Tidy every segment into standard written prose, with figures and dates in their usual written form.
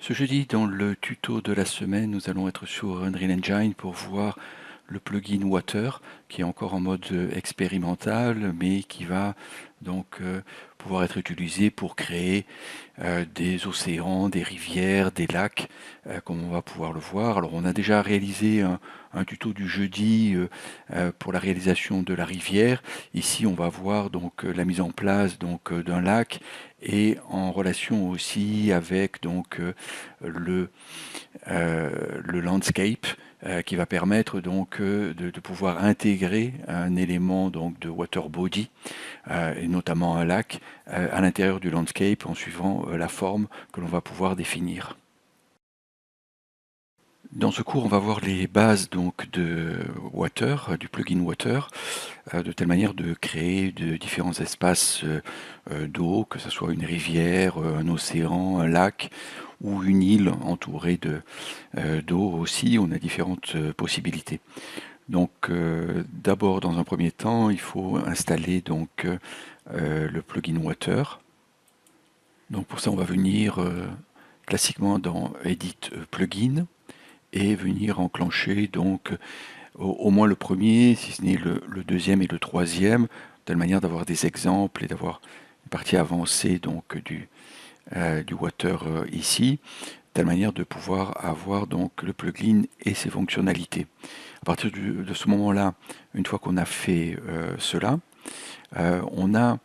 Ce jeudi, dans le tuto de la semaine, nous allons être sur Unreal Engine pour voir le plugin Water, qui est encore en mode expérimental, mais qui va donc pouvoir être utilisé pour créer des océans, des rivières, des lacs, comme on va pouvoir le voir. Alors on a déjà réalisé un tuto du jeudi pour la réalisation de la rivière. Ici on va voir donc la mise en place donc d'un lac et en relation aussi avec donc le landscape qui va permettre donc de pouvoir intégrer un élément donc de water body et notamment un lac à l'intérieur du landscape en suivant la forme que l'on va pouvoir définir. Dans ce cours, on va voir les bases donc de Water, du plugin Water, de telle manière de créer de différents espaces d'eau, que ce soit une rivière, un océan, un lac ou une île entourée d'eau aussi. On a différentes possibilités. Donc d'abord, dans un premier temps, il faut installer donc le plugin Water. Donc pour ça, on va venir classiquement dans Edit Plugin et venir enclencher donc au moins le premier, si ce n'est le deuxième et le troisième, de telle manière d'avoir des exemples et d'avoir une partie avancée donc du Water ici, de telle manière de pouvoir avoir donc le plugin et ses fonctionnalités. À partir de ce moment-là, une fois qu'on a fait cela, on a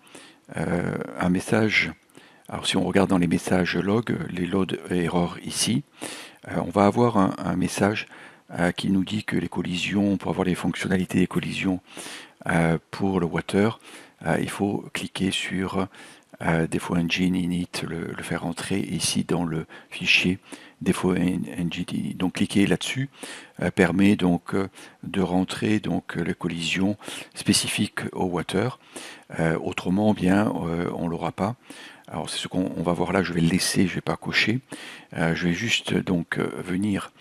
un message. Alors si on regarde dans les messages log, les load error ici, on va avoir un message qui nous dit que les collisions, pour avoir les fonctionnalités des collisions pour le water, il faut cliquer sur Defo Engine Init, le faire entrer ici dans le fichier Defo Engine Init. Donc cliquer là-dessus permet donc de rentrer donc les collisions spécifiques au water. Autrement, bien, on l'aura pas. Alors c'est ce qu'on va voir là, je vais le laisser, je ne vais pas cocher. Je vais juste donc venir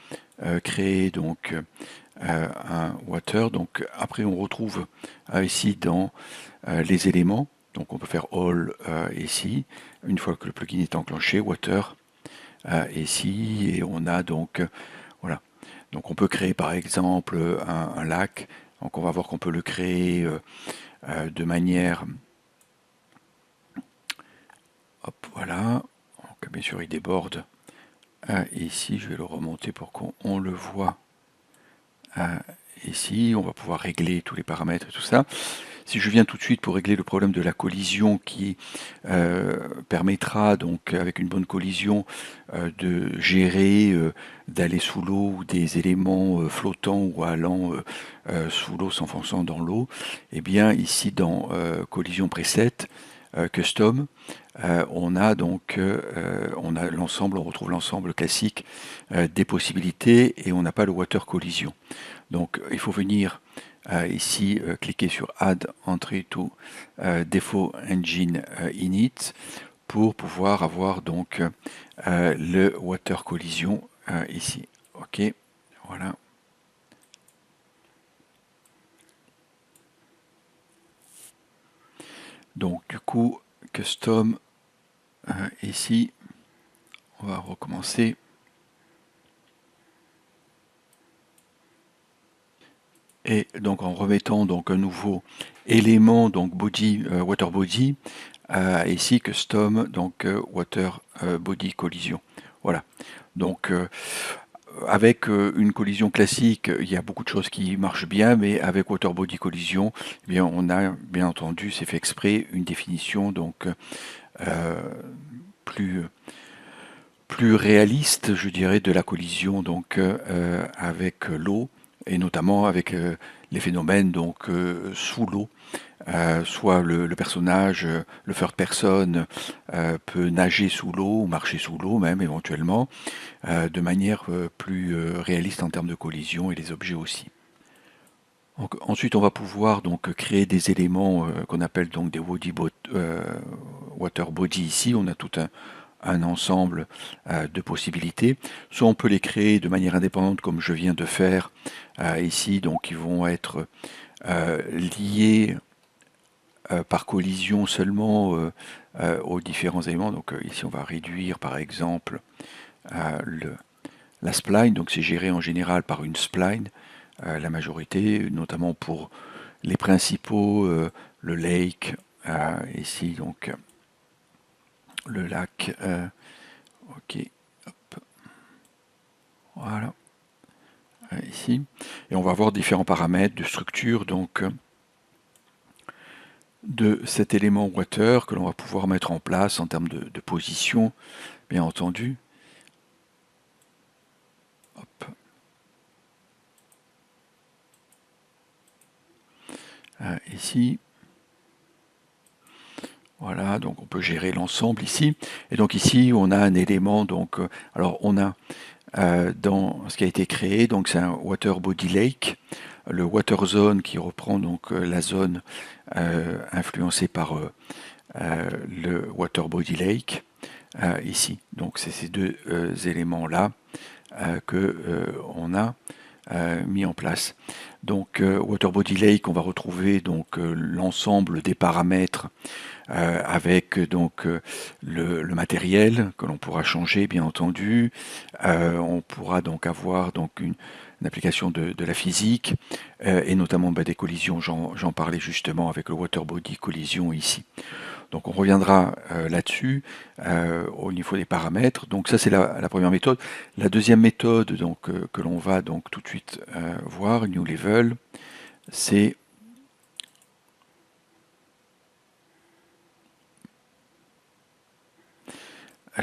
créer donc un water. Donc après on retrouve ici dans les éléments. Donc on peut faire all ici. Une fois que le plugin est enclenché, water ici et on a donc voilà. Donc on peut créer par exemple un lac. Donc on va voir qu'on peut le créer de manière hop voilà. Donc bien sûr il déborde. Ici je vais le remonter pour qu'on le voit. Ici, on va pouvoir régler tous les paramètres et tout ça. Si je viens tout de suite pour régler le problème de la collision qui permettra donc avec une bonne collision de gérer, d'aller sous l'eau ou des éléments flottants ou allant sous l'eau, s'enfonçant dans l'eau, et bien ici dans collision preset, custom, on a donc on a l'ensemble, on retrouve l'ensemble classique des possibilités et on n'a pas le water collision. Donc il faut venir ici cliquer sur Add Entry to Defo Engine Init pour pouvoir avoir donc le water collision ici. Ok, voilà. Donc du coup, custom ici, on va recommencer. Et donc en remettant donc un nouveau élément, donc body, water body, ici custom, donc water body collision. Voilà. Donc avec une collision classique, il y a beaucoup de choses qui marchent bien, mais avec water body collision, eh bien, on a bien entendu, c'est fait exprès, une définition donc plus plus réaliste, je dirais, de la collision donc avec l'eau et notamment avec les phénomènes donc sous l'eau. Soit le personnage, le third person, peut nager sous l'eau ou marcher sous l'eau même éventuellement, de manière plus réaliste en termes de collision et les objets aussi. Donc, ensuite, on va pouvoir donc créer des éléments qu'on appelle donc des water body ici. On a tout un ensemble de possibilités. Soit on peut les créer de manière indépendante comme je viens de faire ici, donc ils vont être liés par collision seulement aux différents éléments. Donc ici on va réduire par exemple la spline, donc c'est géré en général par une spline, la majorité, notamment pour les principaux, le lake, ici donc le lac, ok, hop, voilà, ici, et on va voir différents paramètres de structure, donc de cet élément water que l'on va pouvoir mettre en place en termes de position, bien entendu. Hop. Ici, voilà, donc on peut gérer l'ensemble ici. Et donc ici, on a un élément, donc, alors on a dans ce qui a été créé, donc c'est un water body lake, le water zone qui reprend donc la zone influencée par le water body lake ici. Donc c'est ces deux éléments-là que on a mis en place. Donc water body lake, on va retrouver donc l'ensemble des paramètres avec donc le matériel que l'on pourra changer bien entendu. On pourra donc avoir donc une application de la physique et notamment des collisions. J'en parlais justement avec le water body collision ici. Donc on reviendra là-dessus au niveau des paramètres. Donc ça c'est la première méthode. La deuxième méthode donc que l'on va donc tout de suite voir, New Level, c'est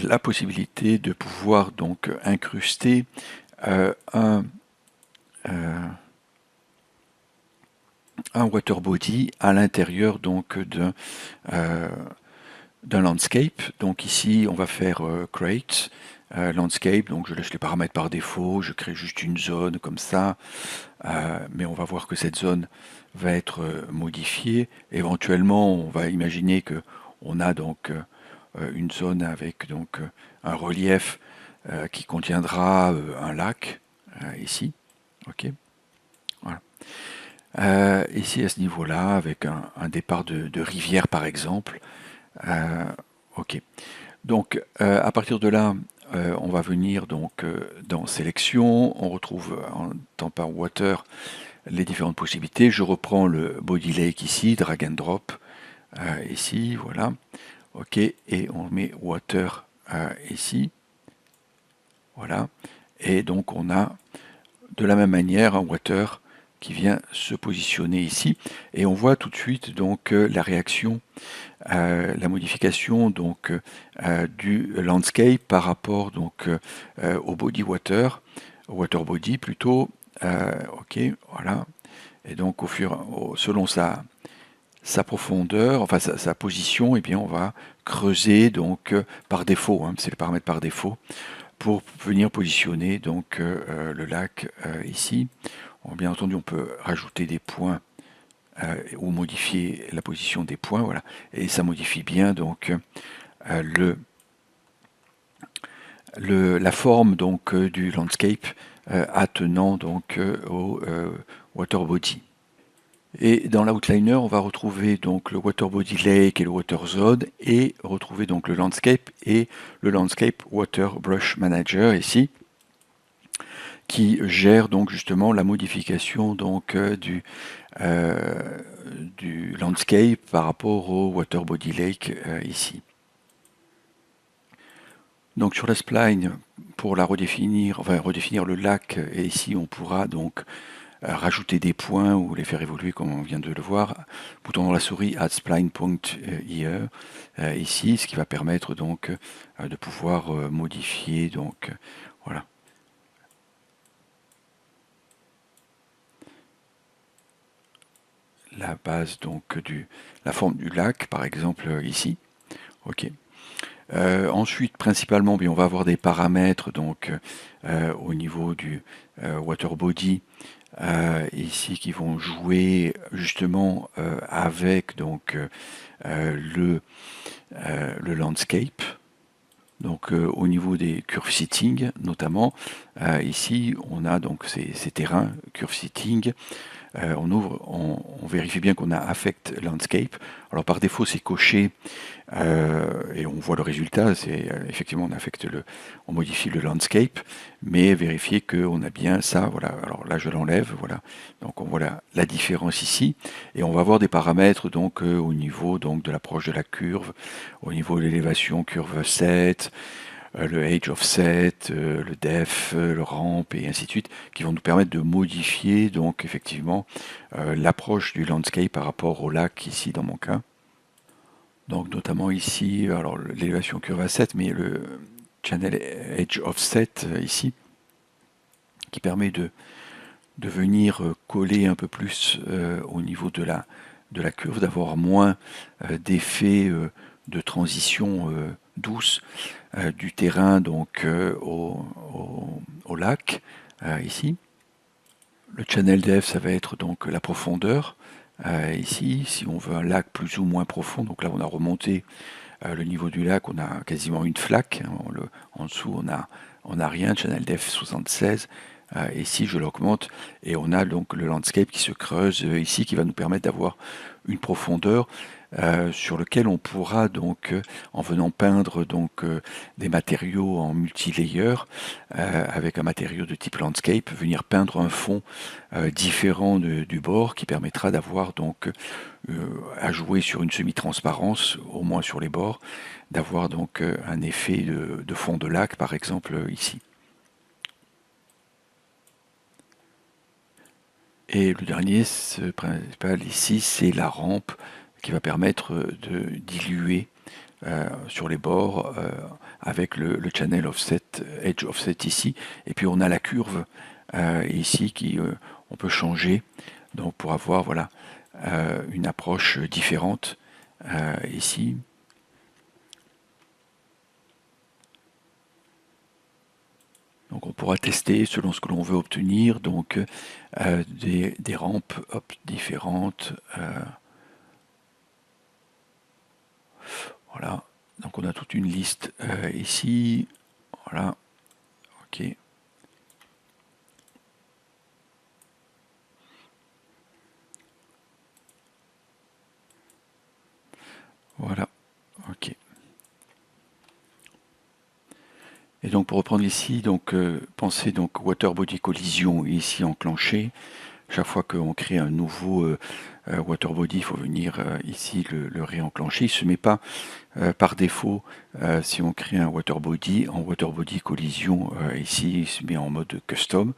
la possibilité de pouvoir donc incruster un water body à l'intérieur donc d'un landscape. Donc ici on va faire create landscape, donc je laisse les paramètres par défaut, je crée juste une zone comme ça, mais on va voir que cette zone va être modifiée. Éventuellement on va imaginer que on a donc une zone avec donc un relief qui contiendra un lac ici. Ok. Voilà. Ici à ce niveau-là, avec un départ de rivière par exemple. Ok. Donc à partir de là, on va venir donc dans sélection. On retrouve en temps par water les différentes possibilités. Je reprends le body lake ici, drag and drop ici, voilà. Ok, et on met water ici, voilà. Et donc on a de la même manière un water qui vient se positionner ici, et on voit tout de suite donc la réaction, la modification donc du landscape par rapport donc au body water, au water body plutôt. Ok, voilà. Et donc selon sa profondeur, enfin sa position, et bien on va creuser donc par défaut, hein, c'est le paramètre par défaut, pour venir positionner donc le lac ici. Bien entendu, on peut rajouter des points ou modifier la position des points, voilà, et ça modifie bien donc la forme donc du landscape attenant donc au water body. Et dans l'outliner, on va retrouver donc le water body lake et le water zone, et retrouver donc le landscape et le landscape water brush manager ici, qui gère donc justement la modification donc du landscape par rapport au water body lake ici. Donc sur la spline, pour la redéfinir, enfin redéfinir le lac, et ici on pourra donc rajouter des points ou les faire évoluer comme on vient de le voir. Bouton dans la souris Add Spline Point Here ici, ce qui va permettre donc de pouvoir modifier donc voilà. La base donc la forme du lac par exemple ici. Ok. Ensuite, principalement, bien, on va avoir des paramètres donc au niveau du water body ici qui vont jouer justement avec donc le landscape. Donc au niveau des curve seating notamment, ici on a donc ces terrains curve seating on ouvre, on vérifie bien qu'on a Affect Landscape. Alors par défaut, c'est coché et on voit le résultat. C'est effectivement on modifie le landscape, mais vérifier qu'on a bien ça. Voilà. Alors là, je l'enlève. Voilà. Donc on voit la différence ici, et on va avoir des paramètres donc au niveau donc de l'approche de la curve, au niveau de l'élévation curve 7. Le Age Offset, le Def, le Ramp et ainsi de suite, qui vont nous permettre de modifier donc effectivement l'approche du landscape par rapport au lac ici dans mon cas. Donc notamment ici, alors l'élévation curve à 7, mais le Channel Edge Offset ici, qui permet de venir coller un peu plus au niveau de la curve, d'avoir moins d'effets de transition douce du terrain donc au lac ici. Le channel depth, ça va être donc la profondeur ici, si on veut un lac plus ou moins profond. Donc là, on a remonté le niveau du lac, on a quasiment une flaque. En dessous, on a rien. Channel depth 76. Ici, je l'augmente et on a donc le landscape qui se creuse ici, qui va nous permettre d'avoir une profondeur sur lequel on pourra donc, en venant peindre donc des matériaux en multi-layer avec un matériau de type landscape, venir peindre un fond différent du bord qui permettra d'avoir donc à jouer sur une semi-transparence, au moins sur les bords, d'avoir donc un effet de fond de lac par exemple ici. Et le dernier, ce principal ici, c'est la rampe qui va permettre de diluer sur les bords avec le channel offset, edge offset ici. Et puis on a la curve ici qui on peut changer donc pour avoir voilà une approche différente ici. Donc on pourra tester selon ce que l'on veut obtenir, donc des rampes différentes. Voilà, donc on a toute une liste ici. Voilà, ok. Voilà, ok. Et donc pour reprendre ici, donc pensez donc water body collision ici enclenché. Chaque fois qu'on crée un nouveau water body, il faut venir ici le réenclencher. Il ne se met pas par défaut si on crée un water body en water body collision ici, il se met en mode custom.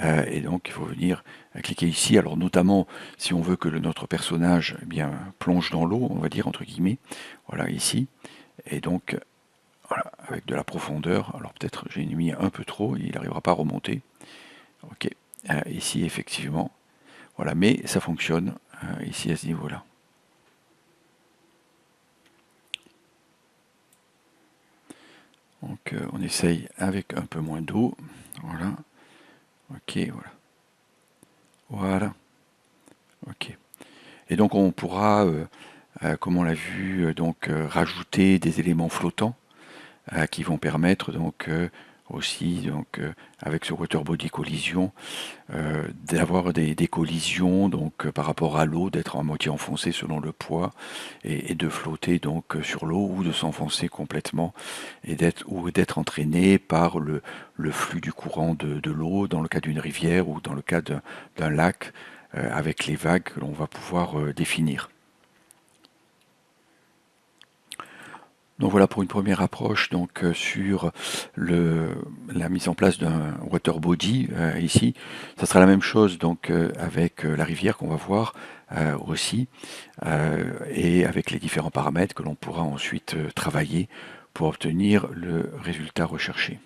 Et donc il faut venir cliquer ici. Alors notamment si on veut que notre personnage eh bien plonge dans l'eau, on va dire entre guillemets. Voilà ici. Et donc voilà, avec de la profondeur. Alors peut-être j'ai mis un peu trop, il n'arrivera pas à remonter. Ok, ici effectivement. Voilà, mais ça fonctionne ici à ce niveau-là. Donc on essaye avec un peu moins d'eau. Voilà. Ok, voilà. Voilà. Ok. Et donc on pourra, comme on l'a vu, donc rajouter des éléments flottants qui vont permettre donc aussi donc avec ce water body collision d'avoir des collisions donc par rapport à l'eau, d'être à moitié enfoncé selon le poids et de flotter donc sur l'eau ou de s'enfoncer complètement et d'être entraîné par le flux du courant de l'eau dans le cas d'une rivière ou dans le cas d'un lac avec les vagues que l'on va pouvoir définir. Donc voilà pour une première approche donc sur la mise en place d'un water body ici. Ça sera la même chose donc avec la rivière qu'on va voir aussi et avec les différents paramètres que l'on pourra ensuite travailler pour obtenir le résultat recherché.